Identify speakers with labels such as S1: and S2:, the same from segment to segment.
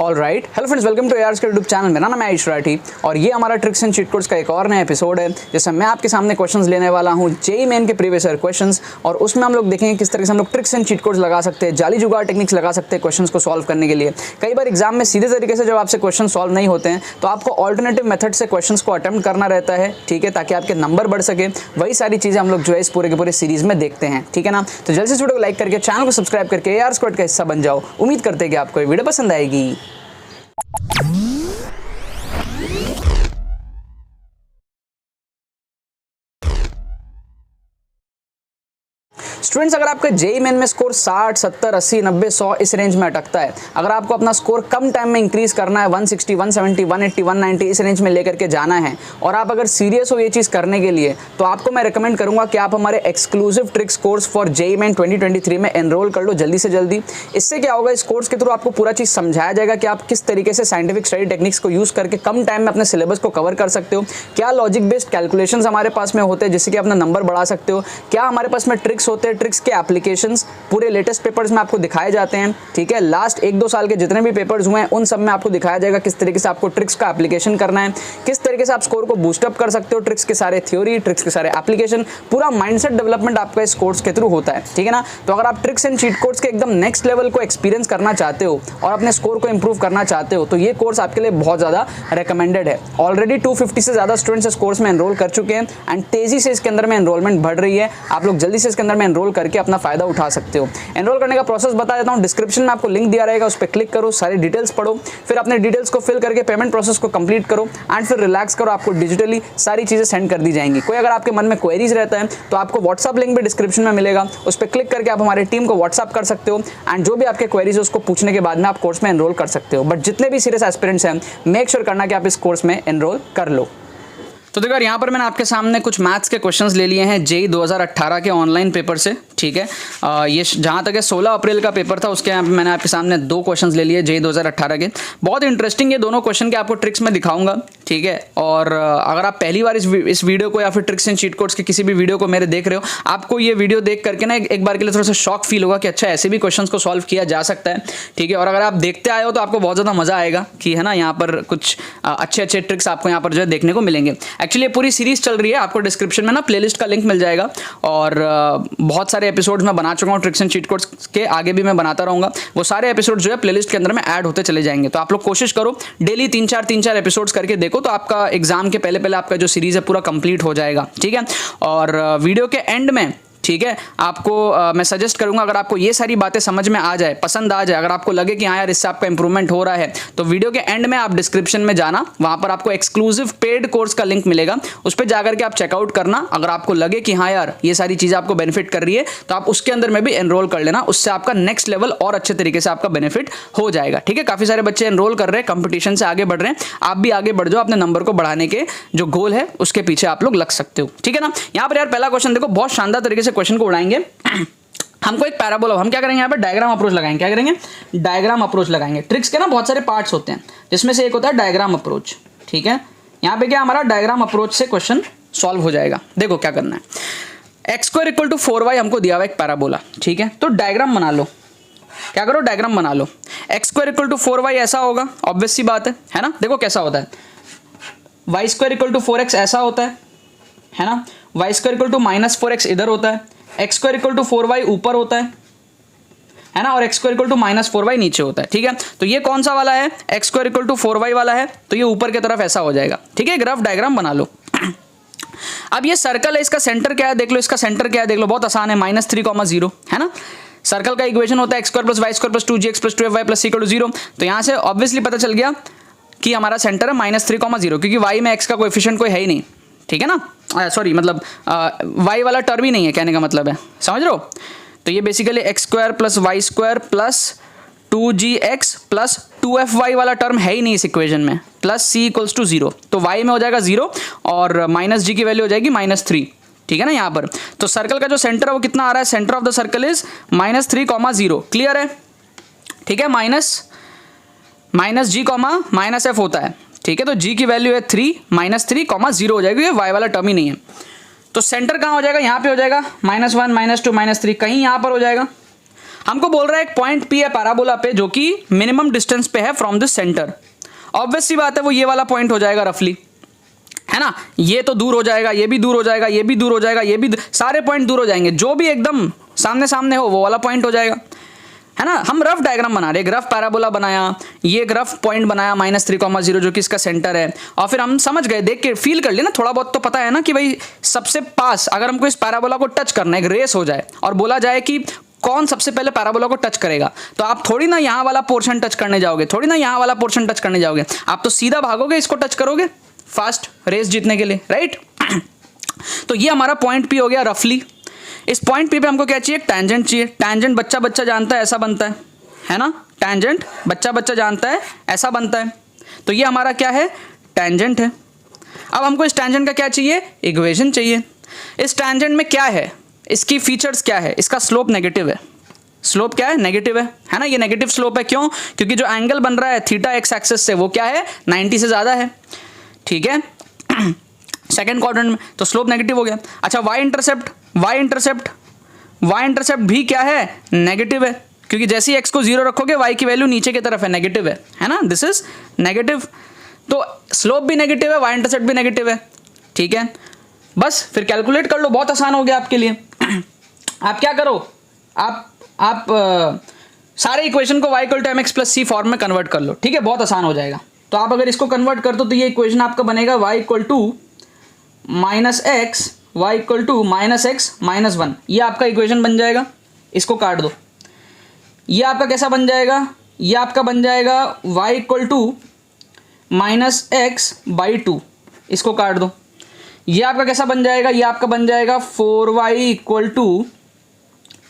S1: Alright, hello friends, welcome to ARS का YouTube channel. मेरा नाम है आयुष राठी और ये हमारा ट्रिक्स एंड चीट कोड्स का एक और नया एपिसोड है जिसमें मैं आपके सामने क्वेश्चंस लेने वाला हूँ जेईई मेन के प्रीवियस ईयर क्वेश्चंस, और उसमें हम लोग देखेंगे किस तरह से हम लोग ट्रिक्स एंड चीट कोड्स लगा सकते हैं, जाली जुगाड़ टेक्निक्स लगा सकते हैं क्वेश्चंस को सॉल्व करने के लिए। कई बार एग्जाम में सीधे तरीके से जब आपसे क्वेश्चन सॉल्व नहीं होते हैं तो आपको ऑल्टरनेटिव मेथड से क्वेश्चंस को अटेम्प्ट करना रहता है, ठीक है, ताकि आपके नंबर बढ़ सके। वही सारी चीज़ें हम लोग जो है इस पूरे के पूरे सीरीज में देखते हैं, ठीक है ना। तो जल्दी से वीडियो को लाइक करके चैनल को सब्सक्राइब करके ARS स्क्वाड का हिस्सा बन जाओ। उम्मीद करते हैं कि आपको ये वीडियो पसंद आएगी। स्टूडेंट्स, अगर आपका जेईई मेन में स्कोर 60, 70, 80, 90, 100 इस रेंज में अटकता है, अगर आपको अपना स्कोर कम टाइम में इंक्रीज करना है 160, 170, 180, 190 इस रेंज में लेकर के जाना है, और आप अगर सीरियस हो ये चीज़ करने के लिए, तो आपको मैं रिकमेंड करूंगा कि आप हमारे exclusive tricks course for JEE main 2023 में एनरोल कर लो जल्दी से जल्दी। इससे क्या होगा, इस कोर्स के थ्रू आपको पूरा चीज़ समझाया जाएगा कि आप किस तरीके से साइंटिफिक स्टडी टेक्निक्स को यूज़ करके कम टाइम में अपने सिलेबस को कवर कर सकते हो, क्या लॉजिक बेस्ड कैलकुलेशंस हमारे पास में होते हैं जिससे कि अपना नंबर बढ़ा सकते हो, क्या हमारे पास में ट्रिक्स होते हैं, ट्रिक्स के एप्लीकेशंस पूरे लेटेस्ट पेपर्स में आपको दिखाए जाते हैं, ठीक है। लास्ट 1-2 साल के जितने भी पेपर्स हुए हैं उन सब में आपको दिखाया जाएगा किस तरीके से आपको ट्रिक्स का एप्लीकेशन करना है, किस तरीके से आप स्कोर को बूस्टअप कर सकते हो, ट्रिक्स के सारे थ्योरी, ट्रिक्स के सारे एप्लीकेशन, पूरा माइंडसेट डेवलपमेंट आपका इस कोर्स के थ्रू होता है, ठीक है ना। तो अगर आप ट्रिक्स एंड चीट कोड्स के एकदम नेक्स्ट लेवल को एक्सपीरियंस करना चाहते हो और अपने स्कोर को इंप्रूव करना चाहते हो तो ये कोर्स आपके लिए बहुत ज़्यादा रिकमेंडेड है। ऑलरेडी 250 से ज़्यादा स्टूडेंट्स इस कोर्स में एनरोल कर चुके हैं एंड तेजी से इसके अंदर में एनरोलमेंट बढ़ रही है। आप लोग जल्दी से इसके अंदर में एनरोल करके अपना फायदा उठा सकते हो। एनरोल करने का प्रोसेस बता देता हूं, डिस्क्रिप्शन में आपको लिंक दिया रहेगा, उस पर क्लिक करो, सारी डिटेल्स पढ़ो, फिर अपने डिटेल्स को फिल करके पेमेंट प्रोसेस को कंप्लीट करो एंड फिर रिलैक्स करो, आपको डिजिटली सारी चीजें सेंड कर दी जाएंगी। कोई अगर आपके मन में क्वेरीज रहता है तो आपको व्हाट्सअप लिंक भी डिस्क्रिप्शन में मिलेगा, उस पर क्लिक करके आप हमारी टीम को व्हाट्सअप कर सकते हो एंड जो भी आपके क्वेरीज है उसको पूछने के बाद में आप कोर्स में एनरोल कर सकते हो। बट जितने भी सीरियस एस्पिरेंट्स हैं, मेक श्योर करना कि आप इस कोर्स में एनरोल कर लो। तो देखो यार, यहाँ पर मैंने आपके सामने कुछ मैथ्स के क्वेश्चंस ले लिए हैं जेईई 2018 के ऑनलाइन पेपर से, ठीक है। ये जहाँ तक है 16 अप्रैल का पेपर था, उसके यहाँ मैंने आपके सामने 2 क्वेश्चंस ले लिए जेईई 2018 के। बहुत इंटरेस्टिंग ये दोनों क्वेश्चन के आपको ट्रिक्स में दिखाऊंगा, ठीक है। और अगर आप पहली बार इस वीडियो को या फिर ट्रिक्स एंड चीट कोड्स के किसी भी वीडियो को मेरे देख रहे हो, आपको ये वीडियो देख करके ना एक बार के लिए थोड़ा सा शॉक फील होगा कि अच्छा ऐसे भी क्वेश्चन को सॉल्व किया जा सकता है, ठीक है। और अगर आप देखते आए हो तो आपको बहुत ज़्यादा मजा आएगा कि है ना, यहाँ पर कुछ अच्छे अच्छे ट्रिक्स आपको यहाँ पर जो है देखने को मिलेंगे। एक्चुअली ये पूरी सीरीज चल रही है, आपको डिस्क्रिप्शन में ना प्लेलिस्ट का लिंक मिल जाएगा और बहुत सारे एपिसोड्स मैं बना चुका हूँ ट्रिक्स एंड चीट कोड्स के, आगे भी मैं बनाता रहूँगा। वो सारे एपिसोड जो है प्लेलिस्ट के अंदर में ऐड होते चले जाएंगे। तो आप लोग कोशिश करो डेली 3-4 एपिसोड्स करके देखो, तो आपका एग्जाम के पहले आपका जो सीरीज है पूरा कंप्लीट हो जाएगा, ठीक है। और वीडियो के एंड में, ठीक है, आपको मैं सजेस्ट करूंगा, अगर आपको ये सारी बातें समझ में आ जाए, पसंद आ जाए, अगर आपको लगे कि हाँ यार इससे आपका इंप्रूवमेंट हो रहा है, तो वीडियो के एंड में आप डिस्क्रिप्शन में जाना, वहां पर आपको एक्सक्लूसिव पेड कोर्स का लिंक मिलेगा, उस पर जाकर के आप चेकआउट करना। अगर आपको लगे कि हाँ यार ये सारी चीज़ें आपको बेनिफिट कर रही है तो आप उसके अंदर में भी एनरोल कर लेना, उससे आपका नेक्स्ट लेवल और अच्छे तरीके से आपका बेनिफिट हो जाएगा, ठीक है। काफ़ी सारे बच्चे एनरोल कर रहे हैं, कंपटीशन से आगे बढ़ रहे हैं, आप भी आगे बढ़ जाओ, अपने नंबर को बढ़ाने के जो गोल है उसके पीछे आप लोग लग सकते हो, ठीक है ना। यहाँ पर यार पहला क्वेश्चन देखो, बहुत शानदार तरीके से क्वेश्चन को उड़ाएंगे। हमको एक पैराबोला, हम क्या करेंगे यहाँ पे डायग्राम अप्रोच लगाएंगे, क्या करेंगे, डायग्राम अप्रोच लगाएंगे। ट्रिक्स के ना बहुत सारे पार्ट्स होते हैं जिसमें से एक होता है डायग्राम अप्रोच, ठीक है। यहाँ पे क्या हमारा डायग्राम अप्रोच से क्वेश्चन सॉल्व हो जाएगा। देखो क्या करना है, x² = 4y हमको दिया हुआ एक पैराबोला, ठीक है। तो डायग्राम बना लो, क्या करो, डायग्राम बना लो। x² = 4y ऐसा होगा, ऑब्वियस सी बात है ना। देखो कैसा होता है, y² = 4x ऐसा होता है ना, y² = -4x इधर होता है, x² = 4y ऊपर होता है ना, और x² = -4y नीचे होता है, ठीक है। तो ये कौन सा वाला है, x² = 4y वाला है, तो ये ऊपर की तरफ ऐसा हो जाएगा, ठीक है। ग्राफ डायग्राम बना लो। अब ये सर्कल है, इसका सेंटर क्या है देख लो, इसका सेंटर क्या है देख लो, बहुत आसान है, -3, 0 है ना। सर्कल का इक्वेशन होता है x² + y² + 2gx + 2fy + c = 0। तो यहाँ से ऑब्वियसली पता चल गया कि हमारा सेंटर है -3, 0, क्योंकि y में x का कोएफिशिएंट कोई है ही नहीं, ठीक है ना। सॉरी, मतलब y वाला टर्म ही नहीं है, कहने का मतलब है, समझ रहे हो। तो ये basically x² + y² + 2gx + 2fy वाला टर्म है ही नहीं इस इक्वेशन में, प्लस c = 0। तो y में हो जाएगा 0 और -g की वैल्यू हो जाएगी -3, ठीक है ना। यहाँ पर तो सर्कल का जो सेंटर है वो कितना आ रहा है, centre of the circle is -3, 0, clear है, ठीक है। -g, -f होता है, ठीक है। तो g की वैल्यू है 3, -3, 0 हो जाएगी, ये y वाला टर्म ही नहीं है। तो सेंटर कहाँ हो जाएगा, यहाँ पे हो जाएगा, -1, -2, -3, कहीं यहाँ पर हो जाएगा। हमको बोल रहा है एक पॉइंट पी है पैराबोला पे जो कि मिनिमम डिस्टेंस पे है फ्रॉम दिस सेंटर। ऑब्वियस सी बात है वो ये वाला पॉइंट हो जाएगा रफली, है ना। ये तो दूर हो जाएगा, ये भी दूर हो जाएगा, ये भी दूर हो जाएगा, ये भी सारे पॉइंट दूर हो जाएंगे, जो भी एकदम सामने सामने हो वो वाला पॉइंट हो जाएगा, है ना। हम रफ डायग्राम बना रहे, एक रफ पैराबोला बनाया, ये एक रफ पॉइंट बनाया -3,0 जो कि इसका सेंटर है, और फिर हम समझ गए, देख के फील कर लिया ना, थोड़ा बहुत तो पता है ना कि भाई सबसे पास अगर हमको इस पैराबोला को टच करना है, एक रेस हो जाए और बोला जाए कि कौन सबसे पहले पैराबोला को टच करेगा, तो आप थोड़ी ना यहाँ वाला पोर्शन टच करने जाओगे, थोड़ी ना यहाँ वाला पोर्शन टच करने जाओगे, आप तो सीधा भागोगे, इसको टच करोगे फास्ट रेस जीतने के लिए, राइट। तो ये हमारा पॉइंट पी हो गया रफली। इस पॉइंट पी पे हमको क्या चाहिए, टैंजेंट चाहिए। टैंजेंट बच्चा बच्चा जानता है ऐसा बनता है ना, टैंजेंट बच्चा बच्चा जानता है ऐसा बनता है। तो ये हमारा क्या है, टैंजेंट है। अब हमको इस टैंजेंट का क्या चाहिए, इक्वेशन चाहिए। इस टैंजेंट में क्या है, इसकी फीचर्स क्या है, इसका स्लोप नेगेटिव है। स्लोप क्या है, नेगेटिव है ना। ये नेगेटिव स्लोप है, क्यों, क्योंकि जो एंगल बन रहा है थीटा एक्स एक्सिस से वो क्या है, 90 से ज़्यादा है, ठीक है। सेकेंड क्वाड्रेंट में तो स्लोप नेगेटिव हो गया। अच्छा वाई इंटरसेप्ट भी क्या है, नेगेटिव है, क्योंकि जैसे ही एक्स को 0 रखोगे वाई की वैल्यू नीचे की तरफ है, नेगेटिव है ना, दिस इज नेगेटिव। तो स्लोप भी नेगेटिव है, वाई इंटरसेप्ट भी नेगेटिव है, ठीक है। बस फिर कैलकुलेट कर लो, बहुत आसान हो गया आपके लिए। आप क्या करो, आप सारे इक्वेशन को y = mx + c फॉर्म में कन्वर्ट कर लो, ठीक है, बहुत आसान हो जाएगा। तो आप अगर इसको कन्वर्ट कर दो तो ये इक्वेशन आपका बनेगा y = -x, y = -x - 1, ये आपका इक्वेशन बन जाएगा। इसको काट दो, ये आपका कैसा बन जाएगा, ये आपका बन जाएगा y = -x/2, इसको काट दो। ये आपका कैसा बन जाएगा, ये आपका बन जाएगा 4y =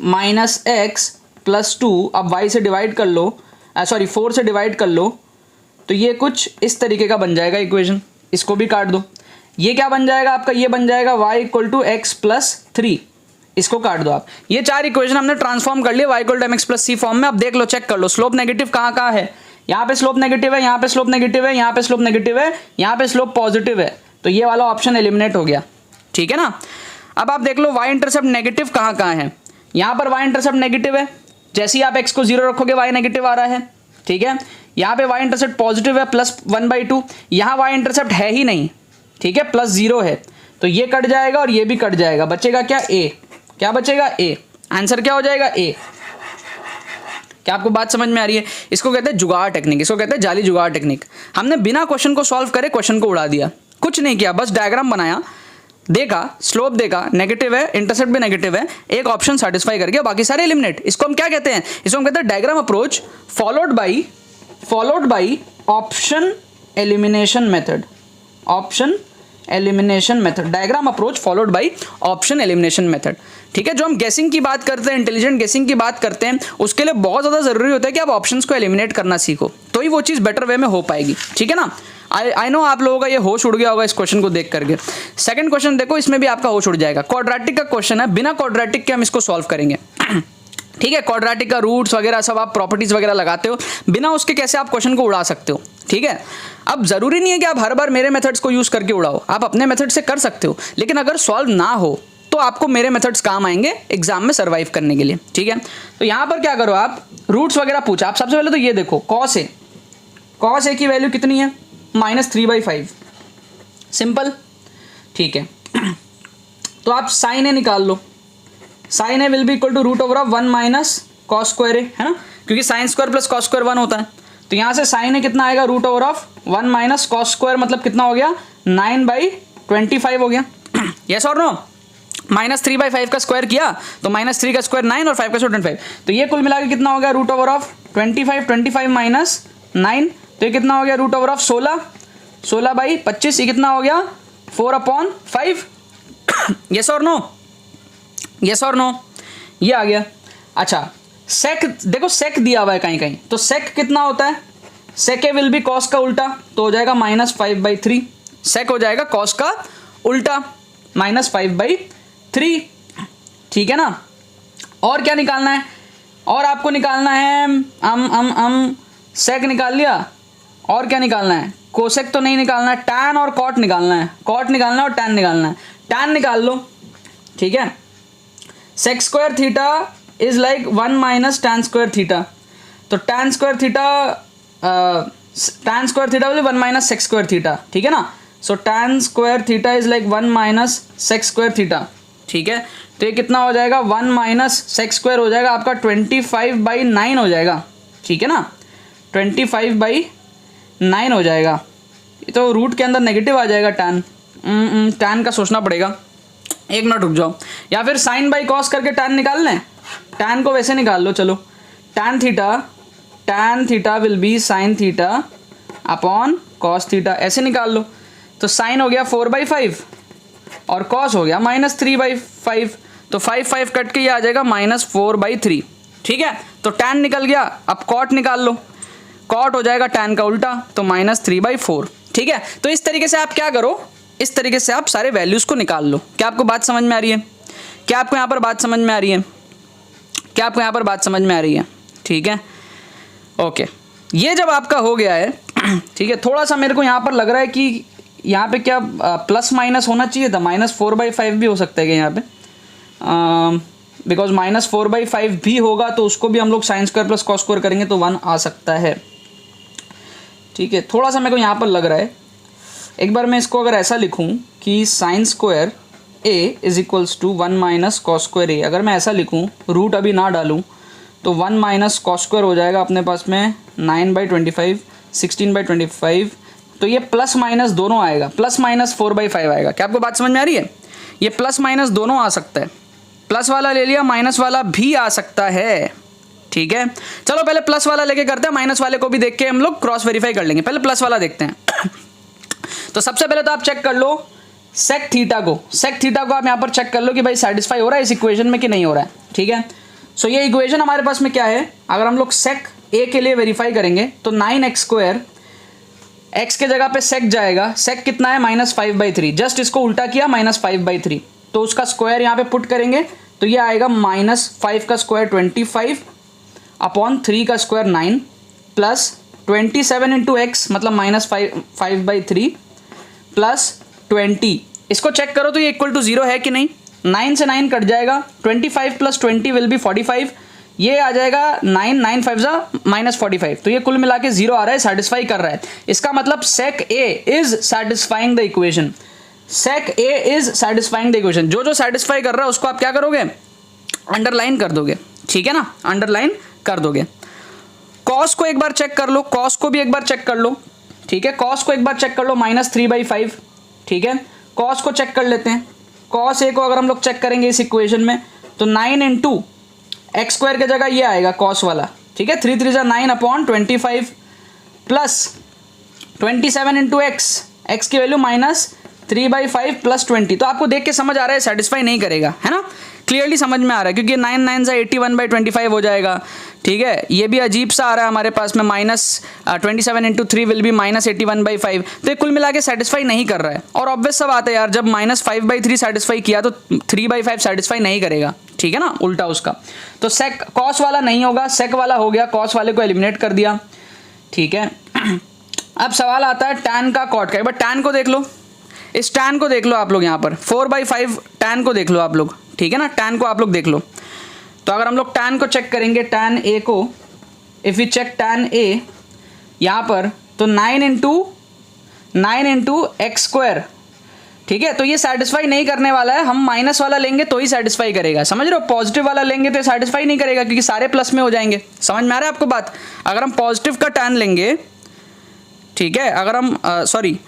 S1: -x + 2। अब y से डिवाइड कर लो, सॉरी 4 से डिवाइड कर लो, तो ये कुछ इस तरीके का बन जाएगा इक्वेशन। इसको भी काट दो, ये क्या बन जाएगा आपका, ये बन जाएगा y = x + 3, इसको काट दो आप। ये चार इक्वेशन हमने ट्रांसफॉर्म कर लिए y = mx + c फॉर्म में। अब देख लो, चेक कर लो स्लोप नेगेटिव कहाँ कहाँ है। यहाँ पे स्लोप नेगेटिव है, यहाँ पे स्लोप नेगेटिव है, यहाँ पे स्लोप नेगेटिव है, यहाँ पे स्लोप पॉजिटिव है, तो ये वाला ऑप्शन एलिमिनेट हो गया, ठीक है ना। अब आप देख लो y इंटरसेप्ट नेगेटिव कहाँ कहाँ है। यहाँ पर y इंटरसेप्ट नेगेटिव है, जैसे ही आप x को 0 रखोगे y नेगेटिव आ रहा है, ठीक है। यहाँ पे y इंटरसेप्ट पॉजिटिव है +1/2, यहाँ y इंटरसेप्ट है ही नहीं, ठीक है, +0 है, तो ये कट जाएगा और ये भी कट जाएगा, बचेगा क्या, a। क्या बचेगा, a। आंसर क्या हो जाएगा, a। क्या आपको बात समझ में आ रही है। इसको कहते हैं जुगाड़ टेक्निक, इसको कहते हैं जाली जुगाड़ टेक्निक। हमने बिना क्वेश्चन को सॉल्व करे क्वेश्चन को उड़ा दिया, कुछ नहीं किया, बस डायग्राम बनाया, देखा स्लोप देखा, नेगेटिव है, इंटरसेप्ट भी नेगेटिव है, एक ऑप्शन सेटिस्फाई करके बाकी सारे एलिमिनेट। इसको हम क्या कहते हैं, इसको हम कहते हैं diagram approach followed by option elimination method. Option elimination method, diagram approach followed by option elimination method, ठीक है। जो हम गेसिंग की बात करते हैं, इंटेलिजेंट गेसिंग की बात करते हैं, उसके लिए बहुत ज़्यादा ज़रूरी होता है कि आप ऑप्शंस को एलिमिनेट करना सीखो, तो ही वो चीज़ बेटर वे में हो पाएगी, ठीक है ना। आई नो आप लोगों का ये होश उड़ गया होगा इस क्वेश्चन को देख करके। सेकंड क्वेश्चन देखो, इसमें भी आपका होश उड़ जाएगा। क्वाड्रेटिक का क्वेश्चन है, बिना क्वाड्रेटिक के हम इसको सॉल्व करेंगे, ठीक है। क्वाड्रेटिक का रूट्स वगैरह सब आप प्रॉपर्टीज वगैरह लगाते हो, बिना उसके कैसे आप क्वेश्चन को उड़ा सकते हो, ठीक है। अब जरूरी नहीं है कि आप हर बार मेरे मेथड्स को यूज करके उड़ाओ, आप अपने मेथड से कर सकते हो, लेकिन अगर सॉल्व ना हो तो आपको मेरे मेथड्स काम आएंगे एग्जाम में सर्वाइव करने के लिए, ठीक है। तो यहाँ पर क्या करो, आप रूट्स वगैरह पूछा, आप सबसे पहले तो ये देखो कॉस ए की वैल्यू कितनी है, -3/5, सिंपल, ठीक है। तो आप साइन ए निकाल लो, sine A will be equal to √1 - cos² A, है ना, क्योंकि sin² + cos² 1 होता है। तो यहाँ से साइन ए कितना आएगा, √1 - cos², मतलब कितना हो गया, 9/25 हो गया। यस और नो, -3/5 का स्क्वायर किया तो -3 का स्क्वायर 9 और 5 का स्क्वायर 25, तो ये कुल मिला के कितना हो गया, √25 - 9, तो ये कितना हो गया, √16/25, ये कितना हो गया, 4/5। यस और नो, यस और नो, ये आ गया। अच्छा सेक देखो, सेक दिया हुआ है कहीं कहीं, तो सेक कितना होता है, सेक ए विल बी कॉस का उल्टा, तो हो जाएगा -5/3, सेक हो जाएगा कॉस का उल्टा -5/3, ठीक है ना। और क्या निकालना है, और आपको निकालना है सेक निकाल लिया, और क्या निकालना है, कोसेक तो नहीं निकालना है, टैन और कॉट निकालना है, कॉट निकालना है और टैन निकालना है। टैन निकाल लो, ठीक है। sec² theta is like 1 minus tan square theta. तो tan स्क्वायर थीटा बोले 1 माइनस सेक स्क्वायर थीटा, ठीक है ना। So tan square theta is like 1 minus sec square theta, ठीक है। तो ये कितना हो जाएगा, 1 माइनस सेक स्क्वायर हो जाएगा आपका 25/9 हो जाएगा, ठीक है ना, 25/9 हो जाएगा। ये तो रूट के अंदर नेगेटिव आ जाएगा tan का सोचना पड़ेगा, एक मिनट रुक जाओ। या फिर साइन बाई कॉस करके tan निकाल लें, tan को वैसे निकाल लो, चलो tan theta will be sine theta upon cos theta, ऐसे निकाल लो। तो साइन हो गया 4/5 और कॉस हो गया -3/5, तो 5 कट के ये आ जाएगा -4/3, ठीक है। तो tan निकल गया, अब cot निकाल लो, cot हो जाएगा tan का उल्टा, तो -3/4, ठीक है। तो इस तरीके से आप क्या करो, इस तरीके से आप सारे वैल्यूज़ को निकाल लो। क्या आपको बात समझ में आ रही है? क्या आपको यहाँ पर बात समझ में आ रही है? क्या आपको यहाँ पर बात समझ में आ रही है? ठीक है, ओके। ये जब आपका हो गया है, ठीक है, थोड़ा सा मेरे को यहाँ पर लग रहा है कि यहाँ पे क्या प्लस माइनस होना चाहिए था, -4/5 भी हो सकता है क्या यहाँ पे, बिकॉज -4/5 भी होगा तो उसको भी हम लोग sine square plus cos square करेंगे तो 1 आ सकता है, ठीक है। थोड़ा सा मेरे को यहाँ पर लग रहा है, एक बार मैं इसको अगर ऐसा लिखूँ कि sine square a is equals to 1 minus cos square a, अगर मैं ऐसा लिखूँ, रूट अभी ना डालूँ, तो 1 माइनस कॉस स्क्वायर हो जाएगा अपने पास में 9/25, 16/25, तो ये प्लस माइनस दोनों आएगा, प्लस माइनस 4/5 आएगा। क्या आपको बात समझ में आ रही है? ये प्लस माइनस दोनों आ सकता है, प्लस वाला ले लिया, माइनस वाला भी आ सकता है, ठीक है। चलो पहले प्लस वाला लेके करते हैं, माइनस वाले को भी देख के हम लोग क्रॉस वेरीफाई कर लेंगे। पहले प्लस वाला देखते हैं। तो सबसे पहले तो आप चेक कर लो सेक थीटा को, आप यहाँ पर चेक कर लो कि भाई सेटिस्फाई हो रहा है इस इक्वेशन में कि नहीं हो रहा है, ठीक है। सो ये इक्वेशन हमारे पास में क्या है, अगर हम लोग सेक ए के लिए वेरीफाई करेंगे तो 9x², x के जगह पे सेक जाएगा, सेक कितना है -5/3, जस्ट इसको उल्टा किया -5/3, तो उसका स्क्वायर यहाँ पे पुट करेंगे तो ये आएगा -5 का स्क्वायर 25 अपॉन 3 का स्क्वायर 9 प्लस 27 इंटू एक्स मतलब -5/3 प्लस 20, इसको चेक करो तो ये इक्वल टू 0 है कि नहीं, 9 से 9 कट जाएगा, 25 प्लस 20 विल बी 45, ये आ जाएगा 9 5 -45, तो ये कुल मिला के 0 आ रहा है, सेटिस्फाई कर रहा है। इसका मतलब sec A is satisfying the equation, sec A is satisfying the equation. जो जो सेटिस्फाई कर रहा है उसको आप क्या करोगे, अंडरलाइन कर दोगे, ठीक है ना, अंडरलाइन कर दोगे। कॉस को एक बार चेक कर लो, कॉस को भी एक बार चेक कर लो, ठीक है, कॉस को एक बार चेक कर लो -3/5, ठीक है। कॉस को चेक कर लेते हैं, कॉस ए को अगर हम लोग चेक करेंगे इस इक्वेशन में तो 9 इंटू एक्स स्क्वायर के जगह ये आएगा कॉस वाला, ठीक है, 3 3 9 अपॉन 25 प्लस 27 इंटू एक्स की वैल्यू -3/5 प्लस 20, तो आपको देख के समझ आ रहा है सेटिस्फाई नहीं करेगा, है ना, क्लियरली समझ में आ रहा है, क्योंकि 9 9 से 81/25 हो जाएगा, ठीक है। ये भी अजीब सा आ रहा है हमारे पास में, -27 इंटू 3 विल बी -81/5, तो ये कुल मिला के सेटिस्फाई नहीं कर रहा है। और ऑब्वियस सा बात है यार, जब -5/3 सेटिस्फाई किया तो 3/5 सेटिस्फाई नहीं करेगा, ठीक है ना, उल्टा उसका। तो सेक कॉस वाला नहीं होगा, सेक वाला हो गया, कॉस वाले को एलिमिनेट कर दिया, ठीक है। अब सवाल आता है tan का कॉट का, एक बार tan को देख लो, इस tan को देख लो आप लोग, यहाँ पर 4/5 tan को देख लो आप लोग, ठीक है ना, tan को आप लोग देख लो। तो अगर हम लोग tan को चेक करेंगे, tan a को, if you check tan a यहाँ पर, तो 9 इंटू एक्स स्क्वायर, ठीक है, तो ये सेटिस्फाई नहीं करने वाला है, हम माइनस वाला लेंगे तो ही सेटिस्फाई करेगा, समझ रहे हो, पॉजिटिव वाला लेंगे तो सेटिस्फाई नहीं करेगा क्योंकि सारे प्लस में हो जाएंगे। समझ में आ रहा है आपको बात? अगर हम पॉजिटिव का tan लेंगे, ठीक है, अगर हम सॉरी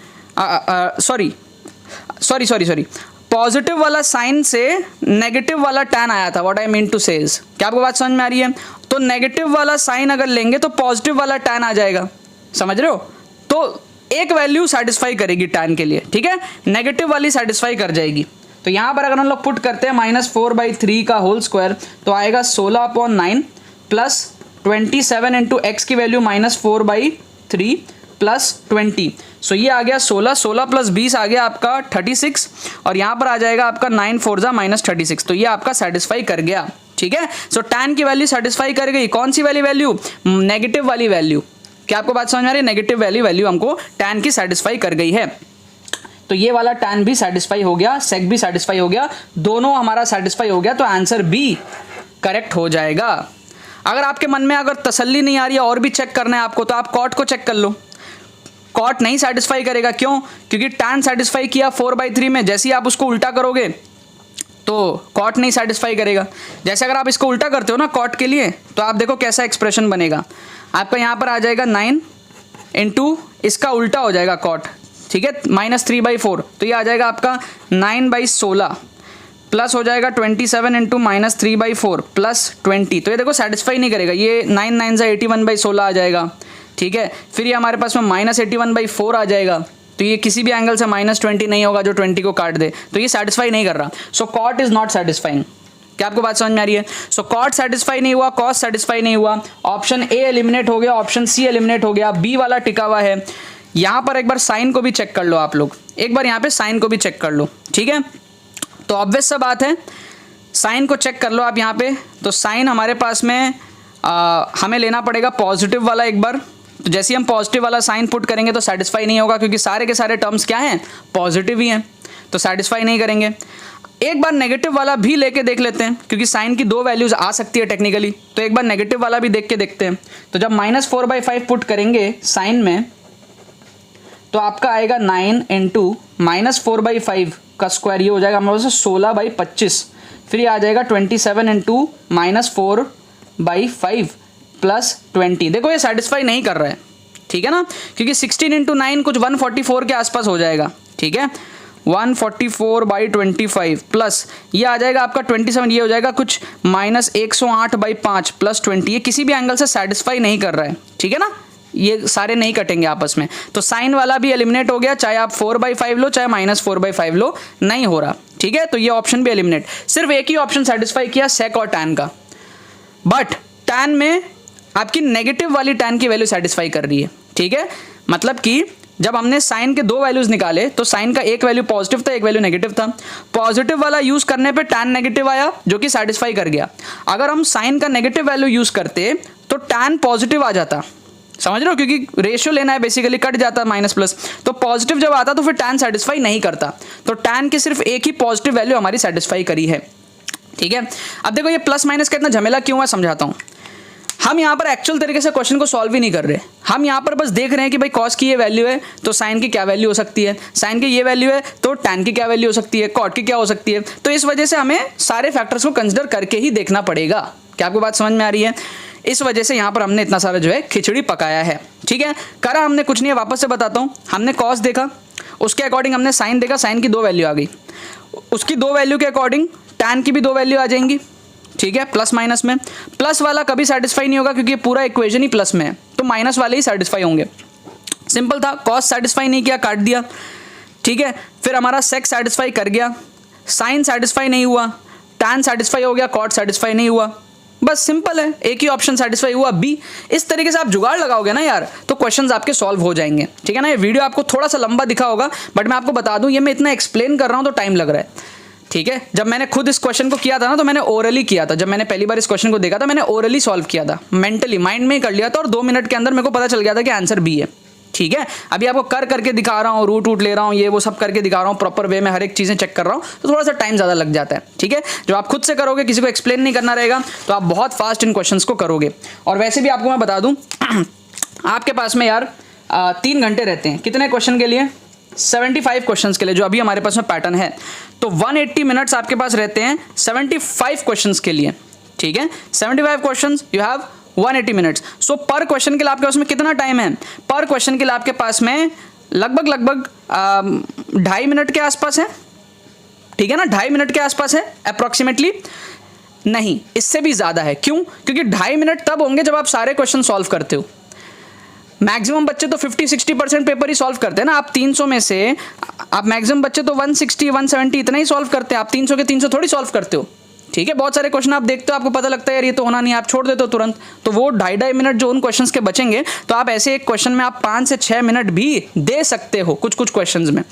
S1: पॉजिटिव वाला साइन से नेगेटिव वाला tan आया था, व्हाट आई मीन टू से इज, क्या आपको बात समझ में आ रही है? तो नेगेटिव वाला साइन अगर लेंगे तो पॉजिटिव वाला tan आ जाएगा, समझ रहे हो, तो एक वैल्यू सेटिस्फाई करेगी tan के लिए, ठीक है, नेगेटिव वाली सेटिस्फाई कर जाएगी। तो यहाँ पर अगर हम लोग पुट करते हैं -4/3 का होल स्क्वायर, तो आएगा 16/9 प्लस 27 इंटू एक्स की वैल्यू -4/3 प्लस 20, सो ये आ गया 16 प्लस 20 आ गया आपका 36, और यहाँ पर आ जाएगा आपका 9 4 -36, तो ये आपका सेटिस्फाई कर गया, ठीक है। सो tan की वैल्यू सेटिस्फाई कर गई, कौन सी वाली वैल्यू, नेगेटिव वाली वैल्यू। क्या आपको बात समझ में आ रही है? नेगेटिव वैल्यू हमको tan की सेटिस्फाई कर गई है, तो ये वाला tan भी सेटिस्फाई हो गया, सेक भी सेटिस्फाई हो गया, दोनों हमारा सेटिस्फाई हो गया, तो आंसर बी करेक्ट हो जाएगा। अगर आपके मन में अगर तसल्ली नहीं आ रही है और भी चेक करना है आपको, तो आप कॉट को चेक कर लो। कॉट नहीं सेटिस्फाई करेगा, क्यों? क्योंकि tan सेटिस्फाई किया 4/3 में, जैसे ही आप उसको उल्टा करोगे तो कॉट नहीं सेटिस्फाई करेगा। जैसे अगर आप इसको उल्टा करते हो ना कॉट के लिए, तो आप देखो कैसा एक्सप्रेशन बनेगा आपका। यहाँ पर आ जाएगा 9 इंटू इसका उल्टा हो जाएगा कॉट, ठीक है, -3/4, तो ये आ जाएगा आपका 9/16 प्लस हो जाएगा 27 इंटू -3/4 प्लस 20। तो ये देखो सेटिस्फाई नहीं करेगा, ये 9 9 से 81/16 आ जाएगा, ठीक है। फिर ये हमारे पास में -81/4 आ जाएगा, तो ये किसी भी एंगल से -20 नहीं होगा जो 20 को काट दे, तो ये सेटिस्फाई नहीं कर रहा। सो कॉट इज नॉट सेटिस्फाइंग। क्या आपको बात समझ में आ रही है? सो कॉट सेटिस्फाई नहीं हुआ, कॉस सेटिस्फाई नहीं हुआ, ऑप्शन ए एलिमिनेट हो गया, ऑप्शन सी एलिमिनेट हो गया, बी वाला टिका हुआ है। यहाँ पर एक बार साइन को भी चेक कर लो आप लोग, एक बार यहाँ पे साइन को भी चेक कर लो, ठीक है। तो ऑब्वियस सा बात है, साइन को चेक कर लो आप यहाँ पे। तो साइन हमारे पास में हमें लेना पड़ेगा पॉजिटिव वाला एक बार। तो जैसे ही हम पॉजिटिव वाला साइन पुट करेंगे तो सेटिस्फाई नहीं होगा, क्योंकि सारे के सारे टर्म्स क्या हैं? पॉजिटिव ही हैं, तो सेटिस्फाई नहीं करेंगे। एक बार नेगेटिव वाला भी लेके देख लेते हैं, क्योंकि साइन की 2 वैल्यूज आ सकती है टेक्निकली, तो एक बार नेगेटिव वाला भी देख के देखते हैं। तो जब -4/5 पुट करेंगे साइन में, तो आपका आएगा 9 इंटू -4/5 का स्क्वायर, ये हो जाएगा हमारे पास 16/25। फिर ये आ जाएगा 27 इंटू -4/5 प्लस 20। देखो ये सेटिस्फाई नहीं कर रहा है, ठीक है ना, क्योंकि 16 इंटू 9 कुछ 144 के आसपास हो जाएगा, ठीक है। 144/25 प्लस ये आ जाएगा आपका 27, ये हो जाएगा कुछ -108/5 प्लस 20। ये किसी भी एंगल से सेटिस्फाई नहीं कर रहा है, ठीक है ना, ये सारे नहीं कटेंगे आपस में। तो साइन वाला भी एलिमिनेट हो गया, चाहे आप 4/5 लो चाहे -4/5 लो, नहीं हो रहा, ठीक है। तो ये ऑप्शन भी एलिमिनेट। सिर्फ एक ही ऑप्शन सेटिस्फाई किया, सेक और टैन का, बट टैन में आपकी नेगेटिव वाली टैन की वैल्यू सेटिस्फाई कर रही है, ठीक है। मतलब कि जब हमने साइन के 2 वैल्यूज निकाले तो साइन का एक वैल्यू पॉजिटिव था, एक वैल्यू नेगेटिव था। पॉजिटिव वाला यूज करने पे टैन नेगेटिव आया, जो कि सेटिस्फाई कर गया। अगर हम साइन का नेगेटिव वैल्यू यूज करते तो टैन पॉजिटिव आ जाता, समझ रहे हो, क्योंकि रेशियो लेना है बेसिकली, कट जाता माइनस प्लस। तो पॉजिटिव जब आता तो फिर टैन सेटिस्फाई नहीं करता, तो टैन की सिर्फ एक ही पॉजिटिव वैल्यू हमारी सेटिस्फाई करी है, ठीक है। अब देखो ये प्लस माइनस का इतना झमेला क्यों है, समझाता हूं। हम यहाँ पर एक्चुअल तरीके से क्वेश्चन को सॉल्व ही नहीं कर रहे, हम यहाँ पर बस देख रहे हैं कि भाई कॉस की ये वैल्यू है तो साइन की क्या वैल्यू हो सकती है, साइन की ये वैल्यू है तो टैन की क्या वैल्यू हो सकती है, कॉट की क्या हो सकती है। तो इस वजह से हमें सारे फैक्टर्स को कंसिडर करके ही देखना पड़ेगा। क्या आपको बात समझ में आ रही है? इस वजह से यहाँ पर हमने इतना सारा जो है खिचड़ी पकाया है, ठीक है। करा हमने कुछ नहीं है, वापस से बताता हूँ। हमने कॉस देखा, उसके अकॉर्डिंग हमने साइन देखा, साइन की 2 वैल्यू आ गई, उसकी 2 वैल्यू के अकॉर्डिंग टैन की भी 2 वैल्यू आ जाएंगी, ठीक है, प्लस माइनस में। प्लस वाला कभी सेटिस्फाई नहीं होगा क्योंकि पूरा इक्वेशन ही प्लस में है, तो माइनस वाले ही सेटिस्फाई होंगे। सिंपल था, कॉस सेटिस्फाई नहीं किया, काट दिया, ठीक है। फिर हमारा सेक सेटिस्फाई कर गया, साइन सेटिस्फाई नहीं हुआ, टैन सेटिस्फाई हो गया, कॉट सेटिस्फाई नहीं हुआ, बस सिंपल है, एक ही ऑप्शन सेटिस्फाई हुआ, बी। इस तरीके से आप जुगाड़ लगाओगे ना यार, तो क्वेश्चंस आपके सॉल्व हो जाएंगे, ठीक है ना। ये वीडियो आपको थोड़ा सा लंबा दिखा होगा, बट मैं आपको बता दूं, ये मैं इतना एक्सप्लेन कर रहा हूं तो टाइम लग रहा है, ठीक है। जब मैंने खुद इस क्वेश्चन को किया था ना, तो मैंने ओरली किया था। जब मैंने पहली बार इस क्वेश्चन को देखा था, मैंने ओरली सॉल्व किया था, मेंटली माइंड में ही कर लिया था, और 2 मिनट के अंदर मेरे को पता चल गया था कि आंसर बी है, ठीक है। अभी आपको कर करके दिखा रहा हूँ, रूट ले रहा हूँ, ये वो सब करके दिखा रहा हूँ, प्रॉपर वे में हर एक चीज़ें चेक कर रहा हूँ, तो थोड़ा सा टाइम ज़्यादा लग जाता है, ठीक है। जब आप खुद से करोगे, किसी को एक्सप्लेन नहीं करना रहेगा, तो आप बहुत फास्ट इन क्वेश्चंस को करोगे। और वैसे भी आपको मैं बता दूँ, आपके पास में यार 3 घंटे रहते हैं, कितने क्वेश्चन के लिए? 75 क्वेश्चंस के लिए, जो अभी हमारे पास में पैटर्न है। तो 180 मिनट्स आपके पास रहते हैं 75 क्वेश्चंस के लिए, ठीक है। 75 क्वेश्चंस, यू हैव 180 मिनट्स। सो पर क्वेश्चन के लिए आपके पास में कितना टाइम है? पर क्वेश्चन के लिए आपके पास में लगभग 2.5 मिनट के आसपास है, ठीक है ना, 2.5 मिनट के आसपास है अप्रॉक्सीमेटली। नहीं, इससे भी ज़्यादा है। क्यों? क्योंकि 2.5 मिनट तब होंगे जब आप सारे क्वेश्चन सॉल्व करते हो। मैक्सिमम बच्चे तो 50-60% पेपर ही सॉल्व करते हैं ना। आप 300 में से आप मैक्सिमम बच्चे तो 160-170 इतना ही सॉल्व करते हैं, आप 300 के 300 थोड़ी सॉल्व करते हो, ठीक है। बहुत सारे क्वेश्चन आप देखते हो, आपको पता लगता है यार ये तो होना नहीं, आप छोड़ देते हो तुरंत। तो वो 2.5 मिनट जो उन क्वेश्चंस के बचेंगे, तो आप ऐसे एक क्वेश्चन में आप 5 से 6 मिनट भी दे सकते हो। कुछ क्वेश्चंस में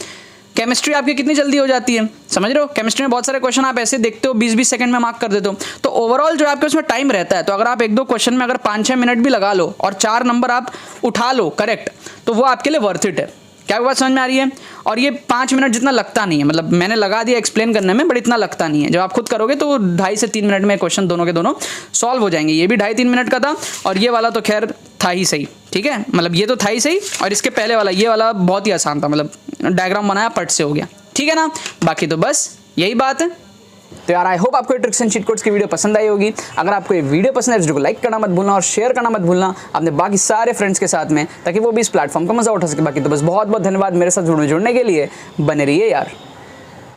S1: केमिस्ट्री आपकी कितनी जल्दी हो जाती है, समझ रहे हो। केमिस्ट्री में बहुत सारे क्वेश्चन आप ऐसे देखते हो, 20-20 सेकंड में मार्क कर देते हो। तो ओवरऑल जो आपके उसमें टाइम रहता है, तो अगर आप 1-2 क्वेश्चन में अगर 5-6 मिनट भी लगा लो और 4 नंबर आप उठा लो करेक्ट, तो वो आपके लिए वर्थ इट है। क्या बात समझ में आ रही है? और ये 5 मिनट जितना लगता नहीं है, मतलब मैंने लगा दिया एक्सप्लेन करने में, बट इतना लगता नहीं है। जब आप खुद करोगे तो 2.5 से 3 मिनट में क्वेश्चन दोनों के दोनों सॉल्व हो जाएंगे। ये भी 2.5-3 मिनट का था, और ये वाला तो खैर था ही सही, ठीक है, मतलब ये तो था ही सही, और इसके पहले वाला ये वाला बहुत ही आसान था, मतलब डायग्राम बनाया पट से हो गया, ठीक है ना। बाकी तो बस यही बात है। तो यार आई होप आपको ट्रिक्स एंड चीट कोड्स की वीडियो पसंद आई होगी। अगर आपको ये वीडियो पसंद है तो वीडियो को लाइक करना मत भूलना और शेयर करना मत भूलना अपने बाकी सारे फ्रेंड्स के साथ में, ताकि वो भी इस प्लेटफॉर्म का मजा उठा सके। बाकी तो बस बहुत बहुत धन्यवाद मेरे साथ जुड़ने के लिए। बने रहिए यार।